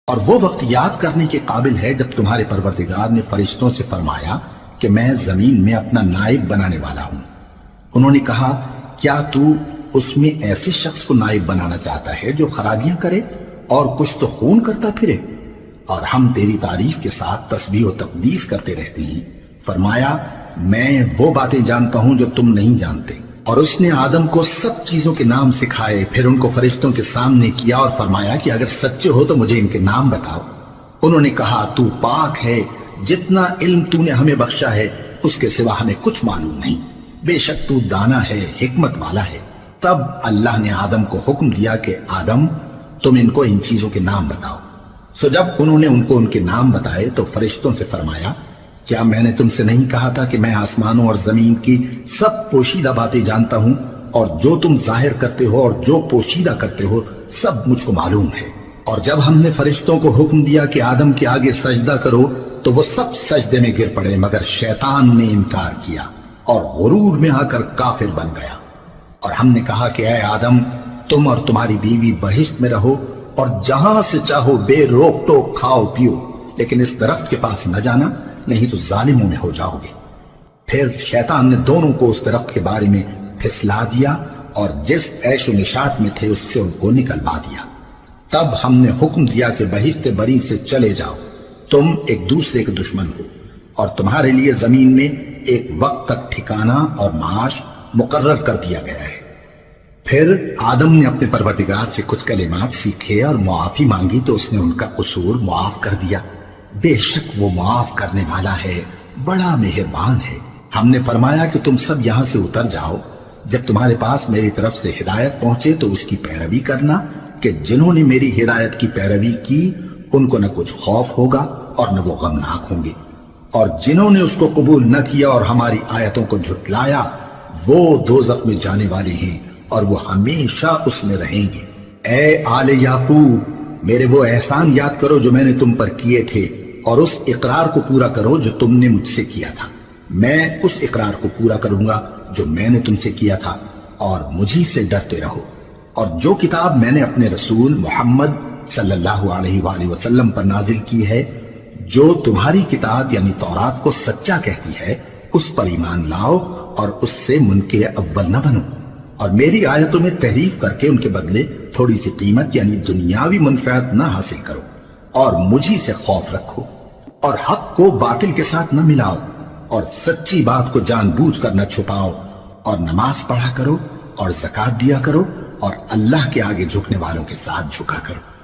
اور وہ وقت یاد کرنے کے قابل ہے جب تمہارے پروردگار نے فرشتوں سے فرمایا کہ میں زمین میں اپنا نائب بنانے والا ہوں۔ انہوں نے کہا کیا تو اس میں ایسے شخص کو نائب بنانا چاہتا ہے جو خرابیاں کرے اور کچھ تو خون کرتا پھرے؟ اور ہم تیری تعریف کے ساتھ تسبیح و تقدیس کرتے رہتے ہیں۔ فرمایا میں وہ باتیں جانتا ہوں جو تم نہیں جانتے۔ اور اس نے آدم کو سب چیزوں کے نام سکھائے، پھر ان کو فرشتوں کے سامنے کیا اور فرمایا کہ اگر سچے ہو تو مجھے ان کے نام بتاؤ۔ انہوں نے کہا تو پاک ہے، جتنا علم تو نے ہمیں بخشا ہے اس کے سوا ہمیں کچھ معلوم نہیں، بے شک تو دانا ہے، حکمت والا ہے۔ تب اللہ نے آدم کو حکم دیا کہ آدم تم ان کو ان چیزوں کے نام بتاؤ۔ سو جب انہوں نے ان کو ان کے نام بتائے تو فرشتوں سے فرمایا کیا میں نے تم سے نہیں کہا تھا کہ میں آسمانوں اور زمین کی سب پوشیدہ باتیں جانتا ہوں، اور جو تم ظاہر کرتے ہو اور جو پوشیدہ کرتے ہو سب مجھ کو معلوم ہے۔ اور جب ہم نے فرشتوں کو حکم دیا کہ آدم کے آگے سجدہ کرو تو وہ سب سجدے میں گر پڑے مگر شیطان نے انکار کیا اور غرور میں آ کر کافر بن گیا۔ اور ہم نے کہا کہ اے آدم تم اور تمہاری بیوی بہشت میں رہو اور جہاں سے چاہو بے روک ٹوک کھاؤ پیو، لیکن اس درخت کے پاس نہ جانا نہیں تو ظالموں میں ہو جاؤ گے۔ پھر شیطان نے دونوں کو اس درخت کے بارے میں پھسلا دیا اور جس عیش و نشاط میں تھے اس سے ان کو نکلوا دیا۔ تب ہم نے حکم دیا کہ بہشت بری سے چلے جاؤ، تم ایک دوسرے کے دشمن ہو، اور تمہارے لیے زمین میں ایک وقت تک ٹھکانہ اور معاش مقرر کر دیا گیا ہے۔ پھر آدم نے اپنے پروردگار سے کچھ کلمات سیکھے اور معافی مانگی تو اس نے ان کا قصور معاف کر دیا۔ بے شک وہ معاف کرنے والا ہے، بڑا مہربان ہے۔ ہم نے فرمایا کہ تم سب یہاں سے اتر جاؤ، جب تمہارے پاس میری طرف سے ہدایت پہنچے تو اس کی پیروی کرنا کہ جنہوں نے میری ہدایت کی پیروی کی ان کو نہ کچھ خوف ہوگا اور نہ وہ غمناک ہوں گے، اور جنہوں نے اس کو قبول نہ کیا اور ہماری آیتوں کو جھٹلایا وہ دوزخ میں جانے والے ہیں اور وہ ہمیشہ اس میں رہیں گے۔ اے آل یعقوب میرے وہ احسان یاد کرو جو میں نے تم پر کیے تھے، اور اس اقرار کو پورا کرو جو تم نے مجھ سے کیا تھا۔ میں اس اقرار کو پورا کروں گا جو میں نے تم سے کیا تھا، اور مجھی سے ڈرتے رہو۔ اور جو کتاب میں نے اپنے رسول محمد صلی اللہ علیہ وآلہ وسلم پر نازل کی ہے، جو تمہاری کتاب یعنی تورات کو سچا کہتی ہے، اس پر ایمان لاؤ اور اس سے منکر اول نہ بنو، اور میری آیتوں میں تحریف کر کے ان کے بدلے تھوڑی سی قیمت یعنی دنیاوی منفعت نہ حاصل کرو، اور مجھی سے خوف رکھو، اور حق کو باطل کے ساتھ نہ ملاؤ، اور سچی بات کو جان بوجھ کر نہ چھپاؤ، اور نماز پڑھا کرو اور زکوٰۃ دیا کرو، اور اللہ کے آگے جھکنے والوں کے ساتھ جھکا کرو۔